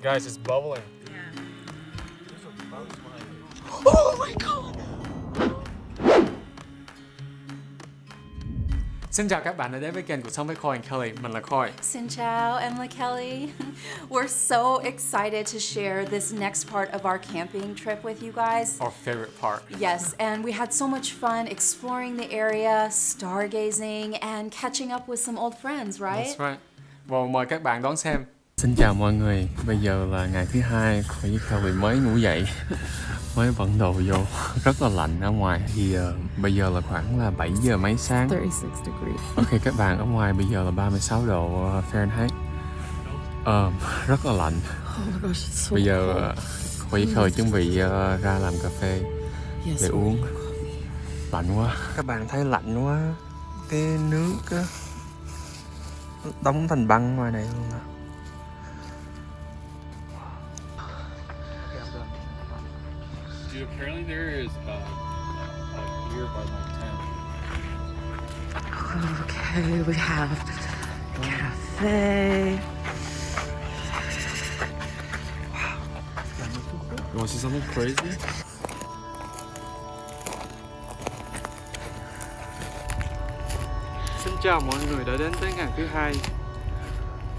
Guys, it's bubbling. Oh my god. Xin chào các bạn đã đến với kênh Cuộc Sống với Khôi and Kelly. Mình là Khôi. Xin chào, em là Kelly. We're so excited to share this next part of our camping trip with you guys. Our favorite part. Yes, and we had so much fun exploring the area, stargazing, and catching up with some old friends, right? That's right. Well, mời các bạn đón xem. Xin chào mọi người. Bây giờ là ngày thứ hai, Khôi với Kelly mới ngủ dậy. Mới bận đồ vô. Rất là lạnh ở ngoài. Thì bây giờ là khoảng là 7 giờ mấy sáng. 36 degrees. Ok các bạn, ở ngoài bây giờ là 36 độ Fahrenheit. Rất là lạnh. Oh my gosh, it's so Bây giờ cold. Khôi với Khơi chuẩn bị ra làm cà phê để uống. Lạnh quá. Các bạn thấy lạnh quá. Cái nước á đóng thành băng ngoài này luôn à. Dude, apparently there is a beer by my tent. Okay, we have cafe. You want to see something crazy? Xin chào mọi người đã đến tới ngày thứ hai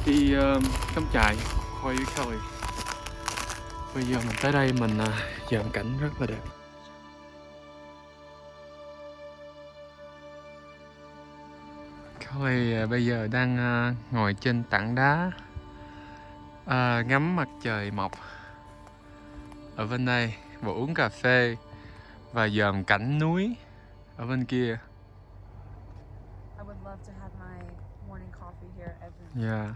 đi cắm trại Khôi với Kelly. Bây giờ mình tới đây mình dợm cảnh rất là đẹp. Kelly bây giờ đang ngồi trên tảng đá ngắm mặt trời mọc ở bên đây và uống cà phê và dòm cảnh núi ở bên kia. I would love to have my morning coffee here every Yeah.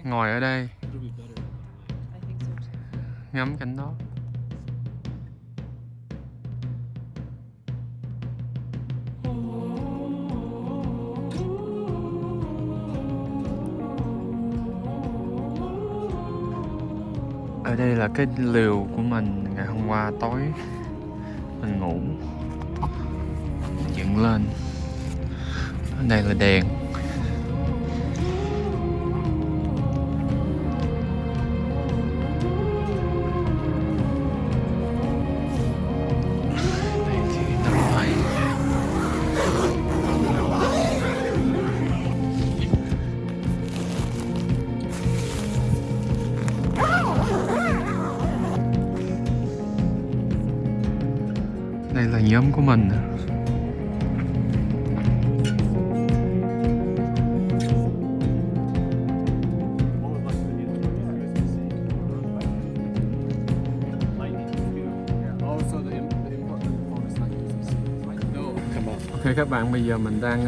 Ngồi ở đây I think so too. ngắm cảnh đó. Ở đây là cái lều của mình ngày hôm qua tối mình ngủ. Dựng lên. Ở đây là đèn. Đây thì năm nay. Đây là nhóm của mình. Ok các bạn, bây giờ mình đang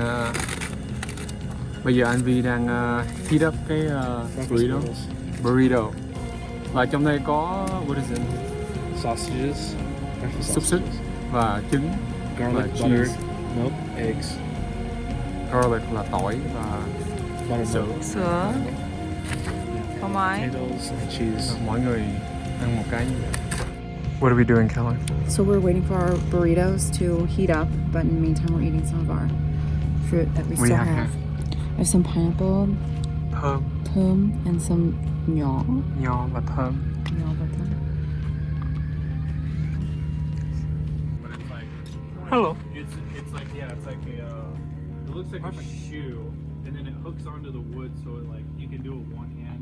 bây giờ anh Vi đang heat up cái burrito và trong đây có what is it? Sausages, Xúc xích và trứng garlic, và butter, cheese. milk, eggs, Garlic là tỏi và sữa. Sữa. Phô mai. potatoes, and cheese. Mỗi người ăn một cái. What are we doing, Kelly? So we're waiting for our burritos to heat up, but in the meantime we're eating some of our fruit that we still have. I have some pineapple, Thơm, thơm, and some nho. nho và thơm. Nho và thơm. Hello. It's like it's like a it looks like a shoe, and then it hooks onto the wood, so like you can do it one hand.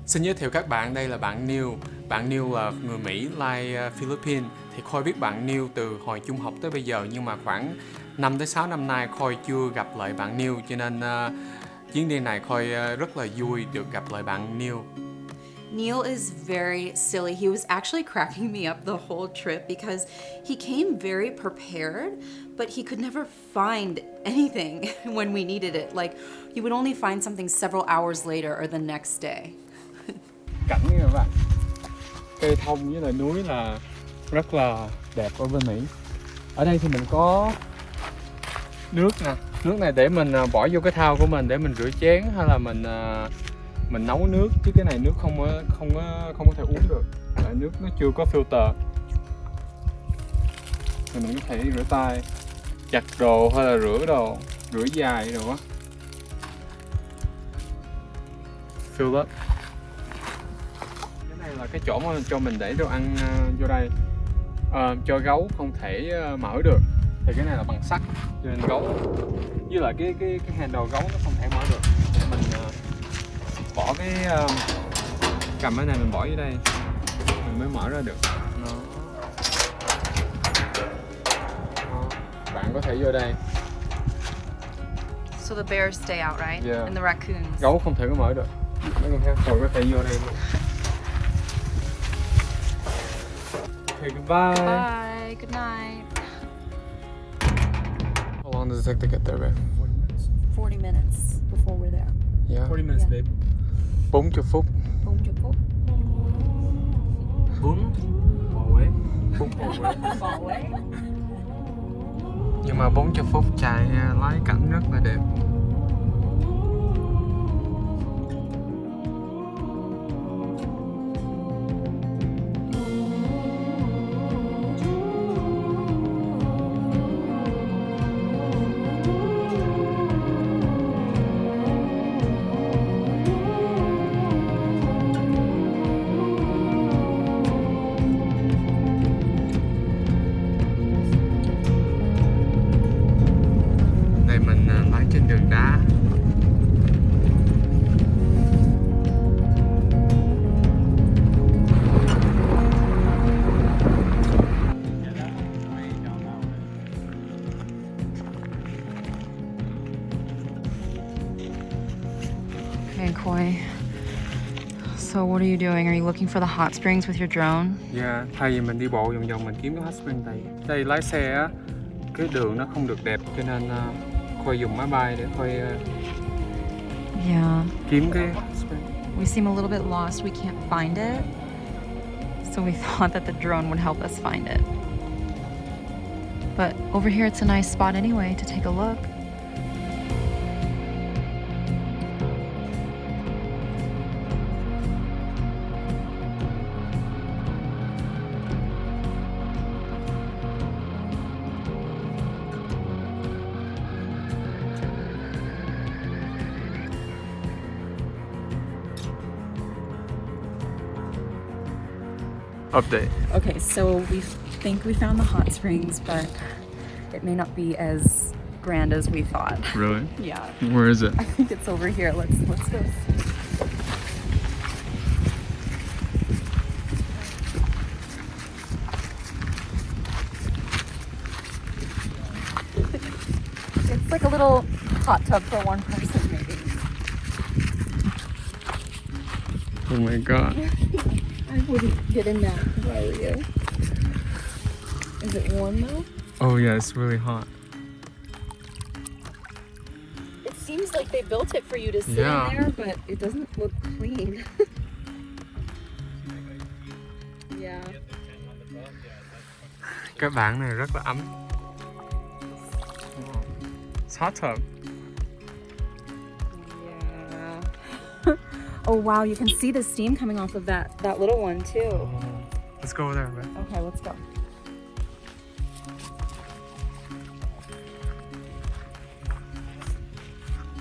Xin giới thiệu các bạn, đây là bạn Neil. Bạn Neil là người Mỹ, like Philippines. Thì Khôi biết bạn Neil từ hồi trung học tới bây giờ, nhưng mà khoảng 5 tới 6 năm nay Khôi chưa gặp lại bạn Neil, cho nên chuyến đi này Khôi rất là vui được gặp lại bạn Neil. Neil is very silly. He was actually cracking me up the whole trip because he came very prepared, but he could never find anything when we needed it. Like, he would only find something several hours later or the next day. Cảnh nha các bạn, cây thông với lại núi là rất là đẹp ở bên Mỹ. Ở đây thì mình có nước nè, nước này để mình bỏ vô cái thau của mình để mình rửa chén hay là mình nấu nước, chứ cái này nước không có thể uống được, tại nước nó chưa có filter. Thì mình có thể rửa tay, giặt đồ hay là rửa đồ. rửa dài rồi á. Fill up. Cái này là cái chỗ mà cho mình để đồ ăn vô đây. Cho gấu không thể mở được. Thì cái này là bằng sắt, cho nên gấu với lại cái handle gấu nó không thể mở được. Thì mình bỏ cái cầm cái này mình bỏ vô đây mình mới mở ra được. Đó. Bạn có thể vô đây. So the bears stay out, right? Yeah. And the raccoons. Gấu không thể có mở được. Mấy con heo có thể vô đây luôn. Okay, goodbye. Bye. Good night. How long does it take to get there, babe? 40 minutes. 40 minutes before we're there. Yeah. 40 minutes, Yeah. babe. 40 phút. 40 phút. 4 away. Far away. Nhưng mà 40 phút chạy lái cảnh rất là đẹp. Đây mình lái trên đường đá. Okay, Koi. So what are you doing? Are you looking for the hot springs with your drone? Yeah, thay vì mình đi bộ vòng vòng mình kiếm cái hot spring này. Đây lái xe á, cái đường nó không được đẹp cho nên Khôi dùng máy bay để Khôi Yeah. kiếm cái hot spring. We seem a little bit lost. We can't find it. So we thought that the drone would help us find it. But over here it's a nice spot anyway to take a look. Update. Okay, so we think we found the hot springs, but it may not be as grand as we thought. Really? Yeah, Where is it? I think it's over here. Let's go. It's like a little hot tub for one person, maybe. Oh my god. I wouldn't get in that if I were you. Is it warm though? Oh yeah, it's really hot. It seems like they built it for you to sit Yeah. in there, but it doesn't look clean. Yeah. Cái bảng này rất là ấm. It's hot tub. Yeah. Oh wow, you can see the steam coming off of that little one too. Let's go over there, right? Okay, let's go.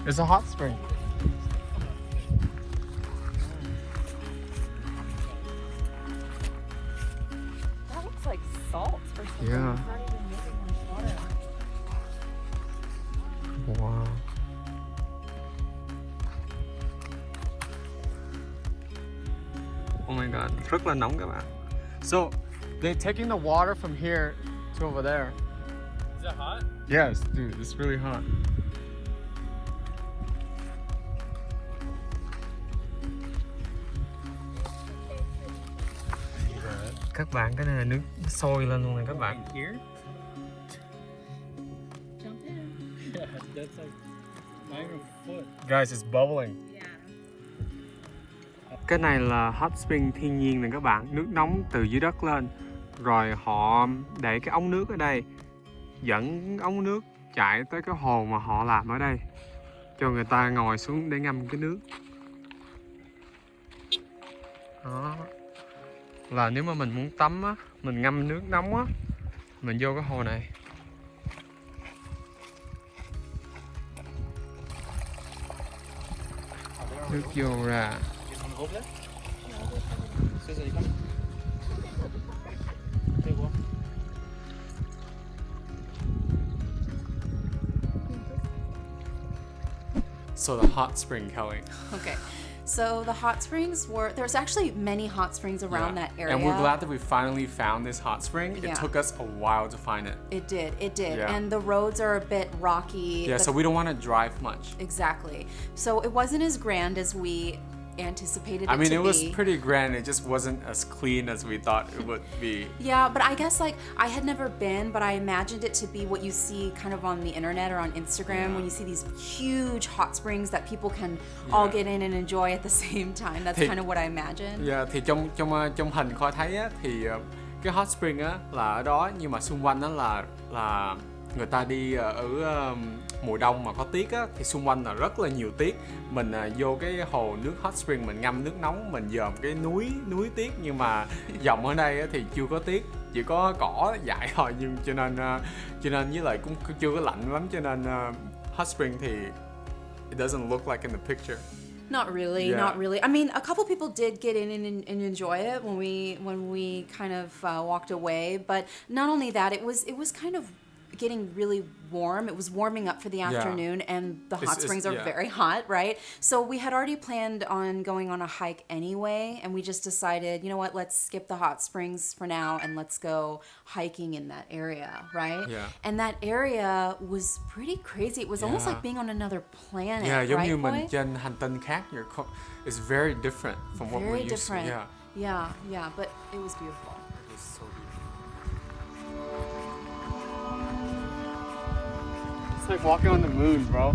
It's a hot spring. That looks like salt or something. Yeah. It's not even moving on water. Wow. Oh my god, rất là nóng các bạn. So, they're taking the water from here to over there. Is that hot? Yes, dude, it's really hot. Các bạn, cái này là nước sôi lên luôn này các bạn. Here? Jump in. Yeah, that's like not even a foot. Guys, it's bubbling. Yeah. Cái này là hot spring thiên nhiên này các bạn. Nước nóng từ dưới đất lên. Rồi họ để cái ống nước ở đây, dẫn ống nước chạy tới cái hồ mà họ làm ở đây, cho người ta ngồi xuống để ngâm cái nước. Đó. Là nếu mà mình muốn tắm á, mình ngâm nước nóng á, mình vô cái hồ này. nước vô ra. You want to go there? Susan, you coming? Okay, well. So the hot spring, Kelly. Okay. So the hot springs there's actually many hot springs around that area. And we're glad that we finally found this hot spring. Yeah. It took us a while to find it. It did. Yeah. And the roads are a bit rocky. Yeah, so we don't want to drive much. Exactly. So it wasn't as grand as we anticipated it to be. I mean, it was pretty grand. It just wasn't as clean as we thought it would be. Yeah, but I guess like I had never been, but I imagined it to be what you see kind of on the internet or on Instagram when you see these huge hot springs that people can all get in and enjoy at the same time. That's Thì- kind of what I imagined. Yeah, thì trong hình Khôi thấy á, thì cái hot spring á là ở đó, nhưng mà xung quanh đó là người ta đi ở mùa đông mà có tuyết á, thì xung quanh là rất là nhiều tuyết. Mình vô cái hồ nước hot spring, mình ngâm nước nóng, mình dòm cái núi tuyết, nhưng mà dòng ở đây á, thì chưa có tuyết, chỉ có cỏ dại thôi, nhưng cho nên với lại cũng chưa có lạnh lắm, cho nên hot spring thì it doesn't look like in the picture. Not really, Yeah. not really. I mean, a couple people did get in and enjoy it when we kind of walked away, but not only that, it was kind of getting really warm. It was warming up for the afternoon, and the hot springs are very hot, right? So we had already planned on going on a hike anyway, and we just decided, you know what, let's skip the hot springs for now and let's go hiking in that area, right? Yeah. And that area was pretty crazy. It was almost Yeah. like being on another planet, Yeah, giống right, như mình Khôi? trên hành tinh khác. It's very different from what Very we're used different. to. Yeah. Yeah, but it was beautiful. It was so beautiful. It's like walking on the moon, bro.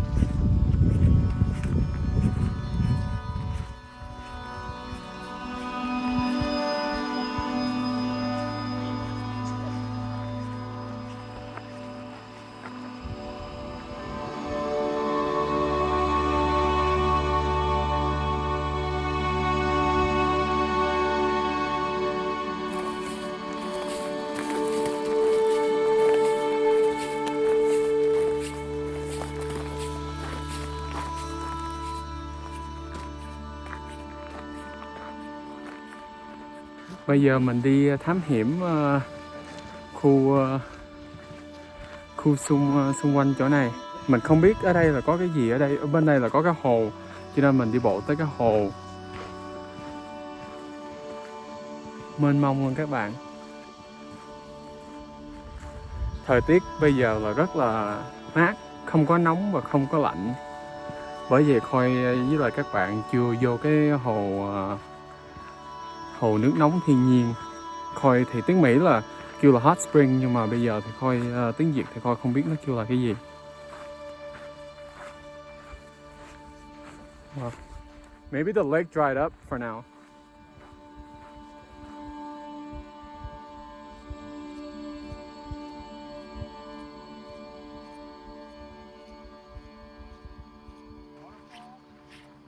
Bây giờ mình đi thám hiểm khu xung quanh chỗ này. Mình không biết ở đây là có cái gì, ở bên đây là có cái hồ, cho nên mình đi bộ tới cái hồ mênh mông luôn các bạn. Thời tiết bây giờ là rất là mát, không có nóng và không có lạnh. Bởi vậy Khôi với lại các bạn chưa vô cái hồ nước nóng thiên nhiên. Khôi thì tiếng Mỹ là kêu là hot spring, nhưng mà bây giờ thì Khôi tiếng Việt thì Khôi không biết nó kêu là cái gì. Wow. Maybe the lake dried up for now.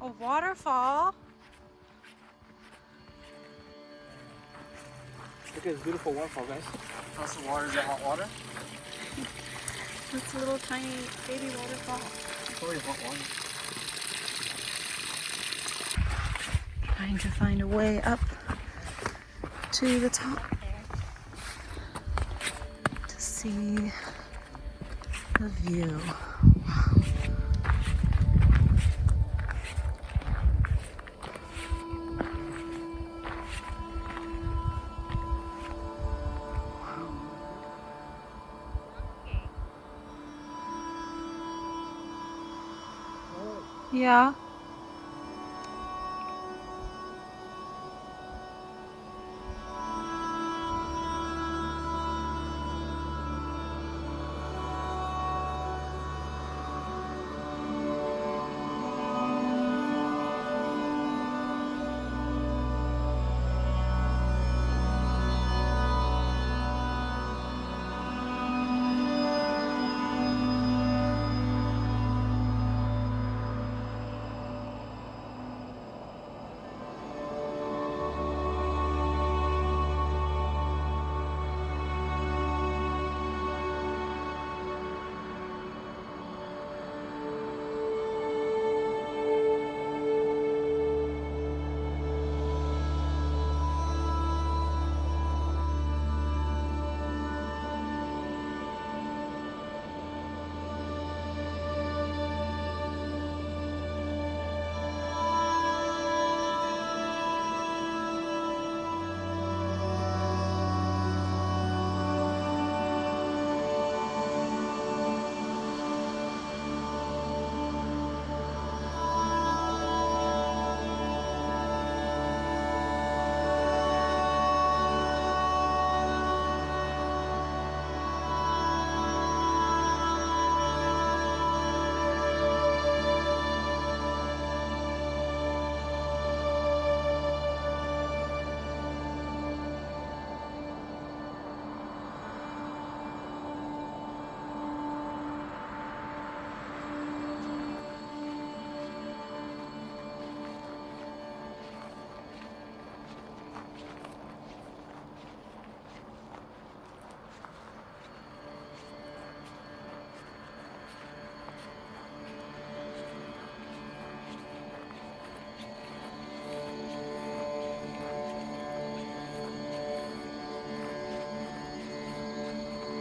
A waterfall? Look at this beautiful waterfall, guys. How's the water? Is it hot water? It's a little tiny baby waterfall. Probably hot water. Trying to find a way up to the top to see the view. Wow. Yeah.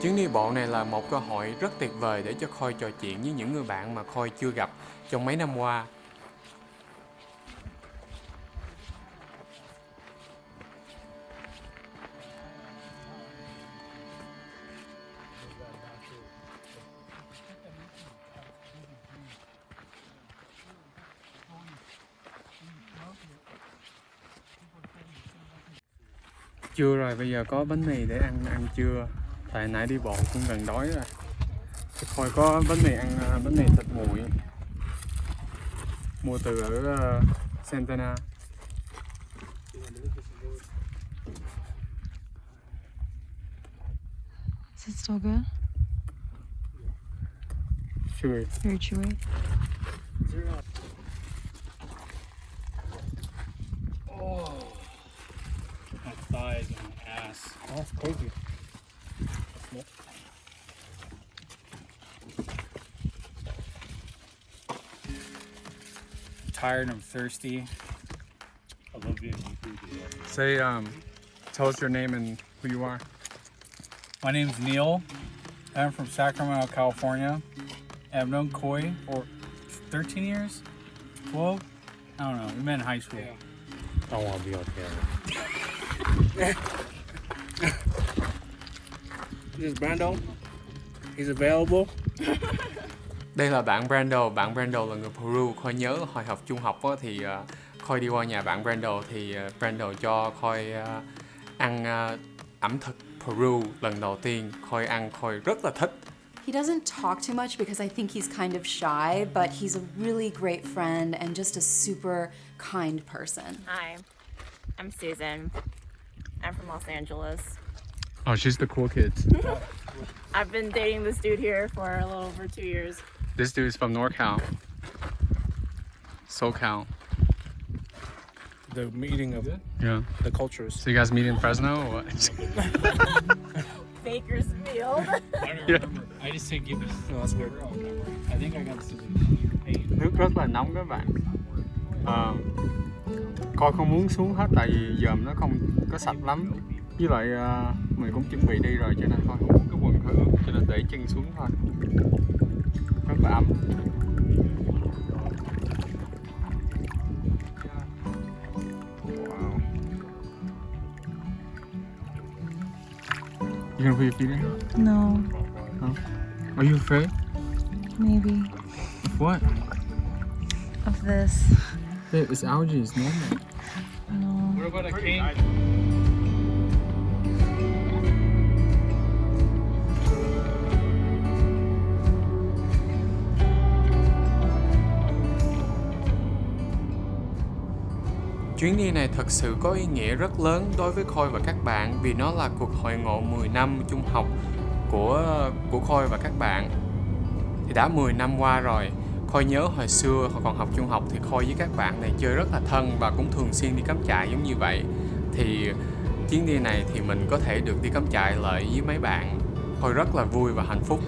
Chuyến đi bộ này là một cơ hội rất tuyệt vời để cho Khôi trò chuyện với những người bạn mà Khôi chưa gặp trong mấy năm qua. Trưa rồi, bây giờ có bánh mì để ăn trưa. Tại nãy đi bộ cũng gần đói rồi. Khôi có bánh mì ăn bánh mì thịt nguội mua từ ở Santana. Is it still good? Chewy. Very chewy. My thighs and my ass. That's crazy. Tired and I'm thirsty. I love Vietnamese food. Say, tell us your name and who you are. My name's Neil. I'm from Sacramento, California. And I've known Khoi for 13 years? 12? I don't know. We met in high school. I don't want to be on camera. This is Brando. He's available. Đây là bạn Brando. Bạn Brando là người Peru. Khôi nhớ hồi học trung học á, thì Khôi đi qua nhà bạn Brando thì Brando cho Khôi ăn ẩm thực Peru lần đầu tiên. Khôi ăn, Khôi rất là thích. He doesn't talk too much because I think he's kind of shy, but he's a really great friend and just a super kind person. Hi, I'm Susan. I'm from Los Angeles. Oh, she's the cool kids. I've been dating this dude here for a little over 2 years. This dude is from NorCal. SoCal. The meeting of Yeah. the cultures. So you guys meet in Fresno or what? Bakersfield. I don't remember. I just said give me. No, that's weird. I think I got some. Nước rất là nóng các bạn. Coi không muốn xuống hết tại vì dòm nó không có sạch lắm. Với lại mình cũng chuẩn bị đi rồi cho nên thôi không muốn cái quần hơi ướt cho nên để chân xuống thôi. Rất là ấm. Wow. You gonna put your feet in? No, Are you afraid? maybe. Of what? Of this. Babe, it's algae, it's normal. No. What about a cane? Chuyến đi này thật sự có ý nghĩa rất lớn đối với Khôi và các bạn vì nó là cuộc hội ngộ 10 năm trung học của Khôi và các bạn. Thì đã 10 năm qua rồi. Khôi nhớ hồi xưa hồi còn học trung học thì Khôi với các bạn này chơi rất là thân và cũng thường xuyên đi cắm trại giống như vậy. Thì chuyến đi này thì mình có thể được đi cắm trại lại với mấy bạn. Khôi rất là vui và hạnh phúc.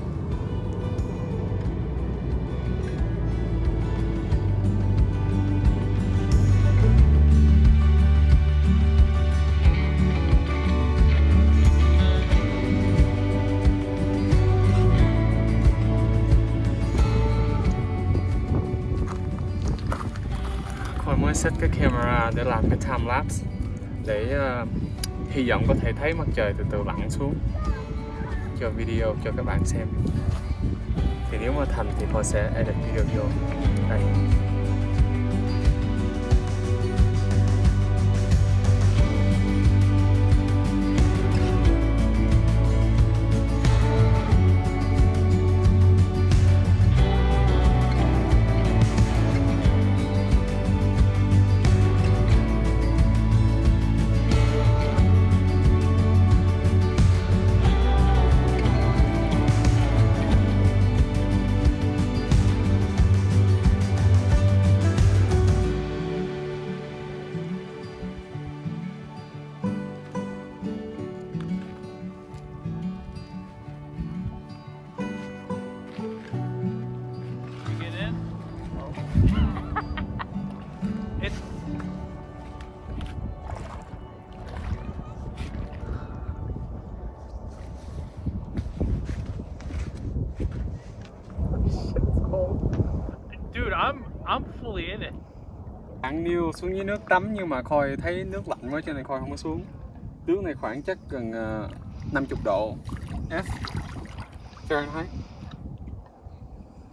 Khôi mới set cái camera để làm cái time lapse để hy vọng có thể thấy mặt trời từ từ lặn xuống cho video cho các bạn xem. Thì nếu mà thành thì Khôi sẽ edit video vô đây. bạn Neil xuống dưới nước tắm nhưng mà Khôi thấy nước lạnh quá cho nên Khôi không có xuống. Nước này khoảng chắc gần 50 độ F Fahrenheit.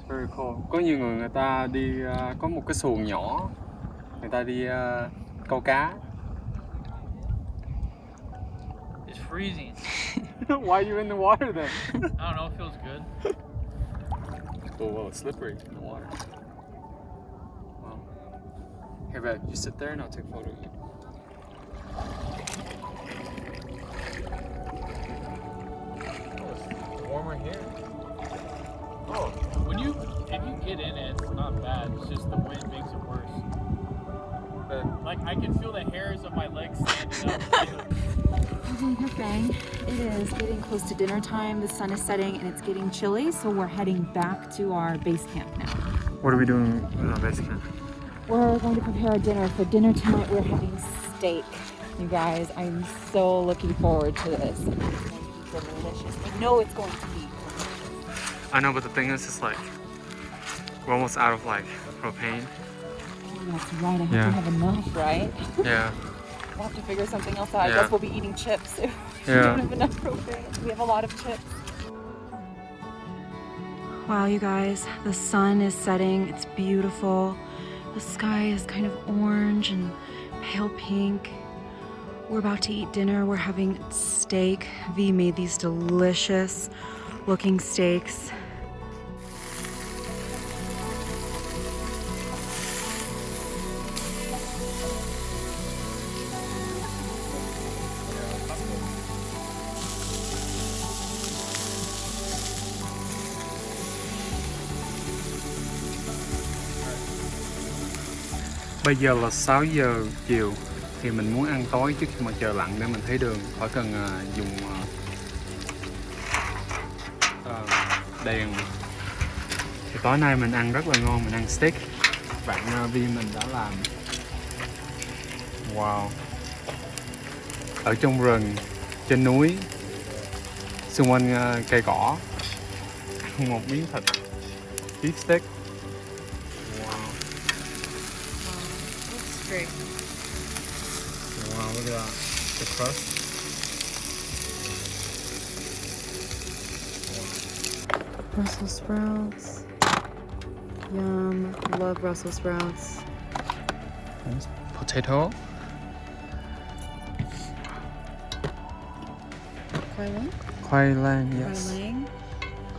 Very cold. Có nhiều người ta đi có một cái xuồng nhỏ, người ta đi câu cá. It's freezing. Why are you in the water then? I don't know, it feels good. Oh, well, it's slippery in the water. Wow. Here, babe, you sit there and I'll take a photo of you. Oh, it's warmer here. Oh, If you get in it, it's not bad. It's just the wind makes it worse. Like I can feel the hairs of my legs standing up. Okay, it is getting close to dinner time. The sun is setting and it's getting chilly, so we're heading back to our base camp now. What are we doing in our base camp? We're going to prepare a dinner. For dinner tonight, we're having steak. You guys, I'm so looking forward to this. It's going to be delicious. I know it's going to be. I know, but the thing is, it's like we're almost out of like propane. Oh, that's right. I hope Yeah. we have enough, right? Yeah. We'll have to figure something else out. I Yeah. guess we'll be eating chips if we Yeah. don't have enough propane. We have a lot of chips. Wow, you guys, the sun is setting. It's beautiful. The sky is kind of orange and pale pink. We're about to eat dinner. We're having steak. V made these delicious looking steaks. Bây giờ là 6 giờ chiều thì mình muốn ăn tối trước khi mà trời lạnh để mình thấy đường, khỏi cần dùng đèn. Thì tối nay mình ăn rất là ngon, mình ăn steak. Bạn Vi mình đã làm. Wow. Ở trong rừng, trên núi, xung quanh cây cỏ, ăn một miếng thịt beef steak. Wow. Great. Wow, look at that. The crust. Brussels sprouts. Yum. Love Brussels sprouts. Potato. Khoai lang? Khoai lang, yes. Khoai lang.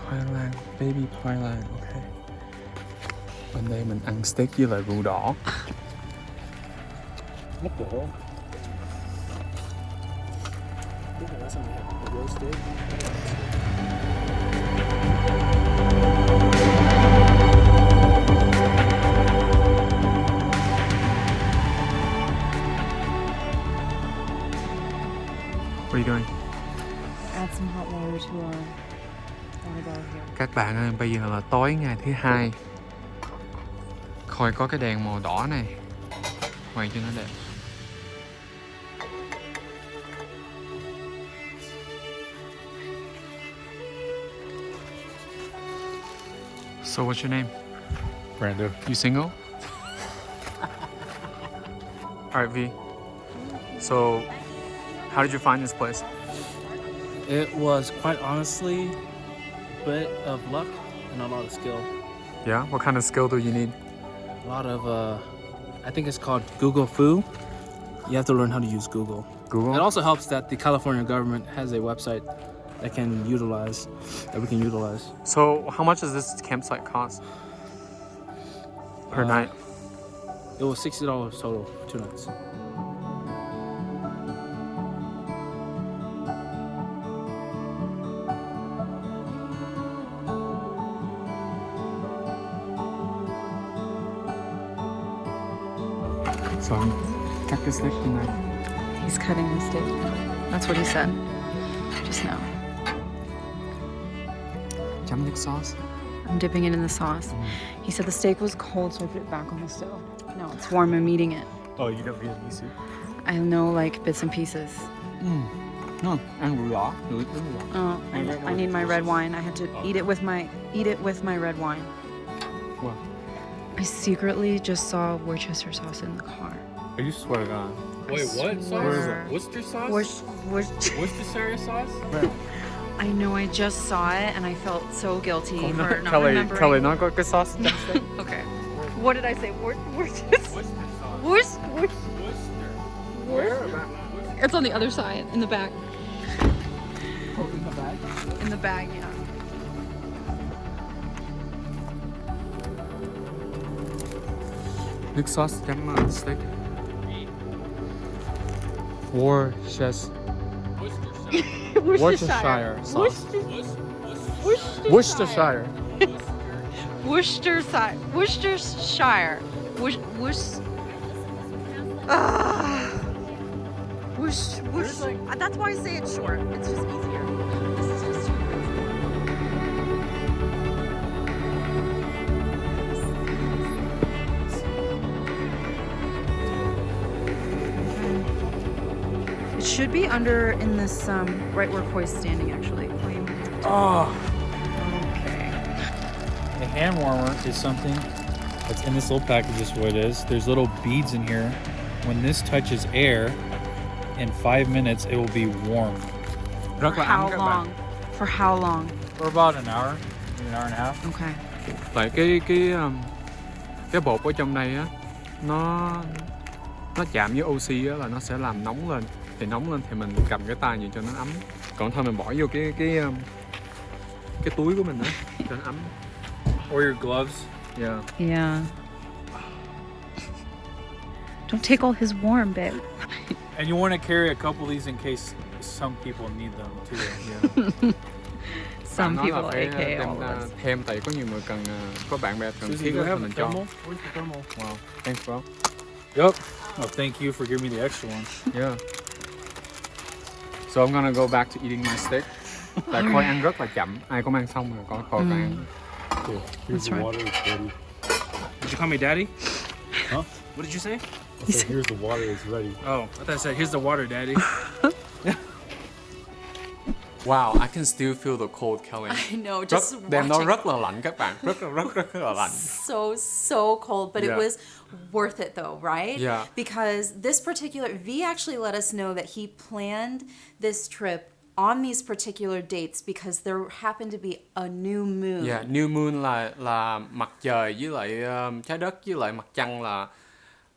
Khoai lang, baby khoai lang, ok. Bên đây mình ăn steak với lại rượu đỏ. Mất cửa. This is awesome. A roasted. What are you doing? Add some hot water to our water bottle here. Các bạn ơi, bây giờ là tối ngày thứ hai. Khôi có cái đèn màu đỏ này. Quay cho nó đẹp. So what's your name? Brando. You single? Alright, V. So, how did you find this place? It was quite honestly a bit of luck and a lot of skill. Yeah? What kind of skill do you need? A lot of, I think it's called Google Foo. You have to learn how to use Google. Google? It also helps that the California government has a website that we can utilize. So, how much does this campsite cost? Per night? It was $60 total, 2 nights. So, cut the steak tonight. He's cutting the steak. That's what he said just now. Chấm nước sauce. I'm dipping it in the sauce. He said the steak was cold, so I put it back on the stove. Now it's warm, I'm eating it. Oh, you don't Vietnamese soup? I know like bits and pieces. No, ăn rượu đỏ. Oh, I need my red wine. I had to eat it with my red wine. Wow. I secretly just saw Worcester sauce in the car. Are you swear to God? Wait, what sauce? Where is it? Worcester sauce? Worcestershire sauce? I know, I just saw it and I felt so guilty for not Kelly remembering. nói có cái sauce trong steak. Okay. What did I say? Worcester sauce. Where? It's on the other side, in the back. Oh, in the bag? In the bag, yeah. Nước sauce chấm steak. Worcestershire sauce. Worcestershire. Worcestershire. Worcestershire. That's why I say it short. It's just easier. This is just too crazy. It should be under in this right where Koi's standing actually. Oh. Okay. A hand warmer is something that's in this little package. This is what it is. There's little beads in here. When this touches air, in 5 minutes it will be warm. Rất For là how ấm các long? bạn. For how long? For about an hour, maybe an hour and a half. Okay. Tại cái bột ở trong đây á, nó chạm với oxy á là nó sẽ làm nóng lên. Thì nóng lên thì mình cầm cái tay vậy cho nó ấm. Còn thôi mình bỏ vô cái túi của mình á cho nó ấm. Or your gloves. Yeah. Yeah. Don't take all his warm, babe. And you want to carry a couple of these in case some people need them too. Some Bạn nói people, là phải aka đem all of us. thêm tại có nhiều người cần có bạn bè cần Susie, thiết do you thì have a mình cho. thermal? Where's the thermal? Wow, thanks bro. Yep. Oh, thank you for giving me the extra one. Yeah. So I'm gonna go back to eating my steak. Tại Khôi ăn rất là chậm. Ai cũng ăn xong rồi có Khôi phải ăn. Here's That's the right. water, it's ready. Did you call me daddy? Huh? What did you say? I said, here's the water, it's ready. Oh, I thought I said, here's the water, daddy. Wow, I can still feel the cold, Kelly. I know, just Đêm nó watching. rất là lạnh các bạn, rất là lạnh. So cold, but Yeah. it was worth it though, right? Yeah. Because this particular V actually let us know that he planned this trip on these particular dates because there happened to be a new moon. Yeah, new moon là mặt trời với lại trái đất với lại mặt trăng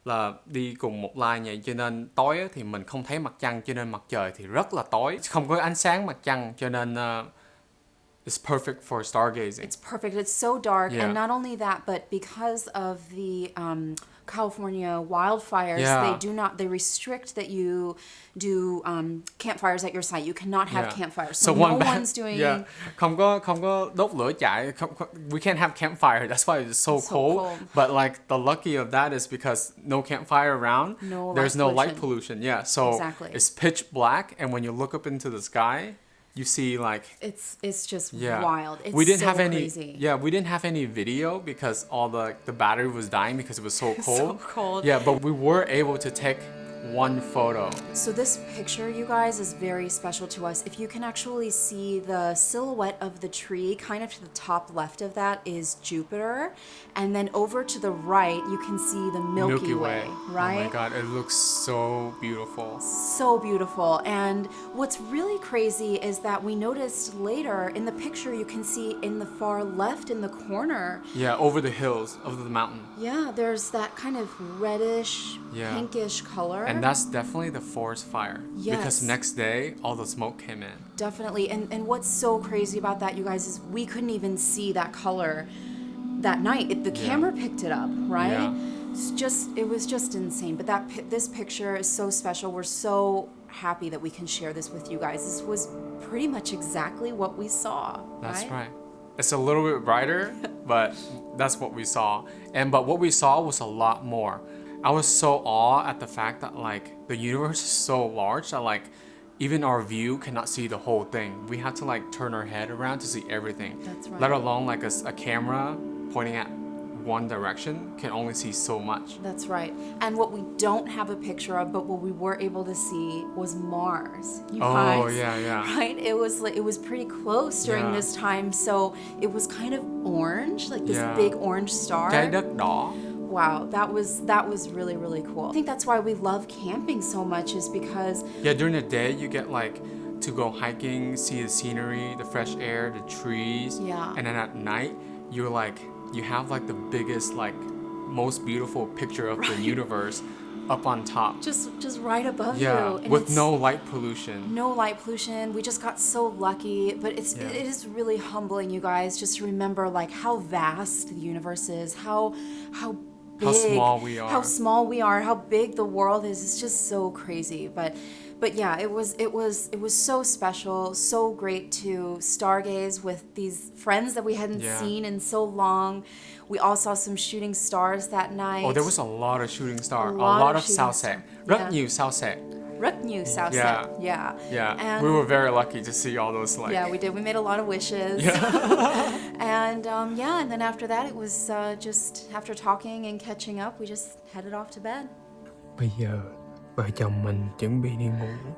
là đi cùng một line vậy, cho nên tối á thì mình không thấy mặt trăng, cho nên mặt trời thì rất là tối, không có ánh sáng mặt trăng, cho nên it's perfect for stargazing. It's perfect. It's so dark, Yeah. and not only that, but because of the California wildfires, Yeah. they restrict that you do campfires at your site. You cannot have Yeah. campfires, So so one no bad- one's doing. yeah, không có đốt lửa chạy, we can't have campfire. That's why it's so It's so cold. cold. But like the lucky of that is because no campfire around. No there's light no light pollution. pollution. Yeah, so Exactly. it's pitch black, and when you look up into the sky, you see like It's just yeah. wild. It's we didn't so have any. crazy. Yeah, we didn't have any video because all the battery was dying because it was so cold. So cold. Yeah, but we were able to take one photo. So this picture, you guys, is very special to us. If you can actually see the silhouette of the tree, kind of to the top left of that is Jupiter. And then over to the right, you can see the Milky Way, right? Oh my god, it looks so beautiful. So beautiful. And what's really crazy is that we noticed later in the picture, you can see in the far left in the corner, Yeah, over the hills of the mountain. yeah, there's that kind of reddish, Yeah. pinkish color. And that's definitely the forest fire. Because Yes. next day, all the smoke came in. Definitely. And what's so crazy about that, you guys, is we couldn't even see that color that night. The camera picked it up, right? Yeah. It was just insane. But this picture is so special. We're so happy that we can share this with you guys. This was pretty much exactly what we saw. That's right. It's a little bit brighter, but that's what we saw. But what we saw was a lot more. I was so awed at the fact that like the universe is so large that like even our view cannot see the whole thing. We have to like turn our head around to see everything. That's right. Let alone like a camera pointing at one direction can only see so much. That's right. And what we don't have a picture of, but what we were able to see was Mars. You Oh, guys, yeah. right? It was pretty close during Yeah. this time, so it was kind of orange, like this Yeah. big orange star. Trái đất đỏ. Wow, that was really, really cool. I think that's why we love camping so much, is because Yeah, during the day you get like to go hiking, see the scenery, the fresh air, the trees. Yeah. And then at night you have like the biggest, like most beautiful picture of the universe up on top. just right above Yeah, you. And with it's no light pollution. no light pollution. We just got so lucky, but Yeah. it is really humbling, you guys, just to remember like how vast the universe is, how big, How small we are. how small we are, how big the world is. It's just so crazy. But yeah, it was so special, so great to stargaze with these friends that we hadn't Yeah. seen in so long. We all saw some shooting stars that night. Oh, there was a lot of shooting star, a lot lot of of shooting sao star. sẹt. Rất Yeah. nhiều sao sẹt. Rất nhiều sao Yeah. sẹt. Yeah. Yeah, And we were very lucky to see all those like. yeah, we did. We made a lot of wishes. And and then after that, it was just after talking and catching up, we just headed off to bed. Bây giờ vợ chồng mình chuẩn bị đi ngủ.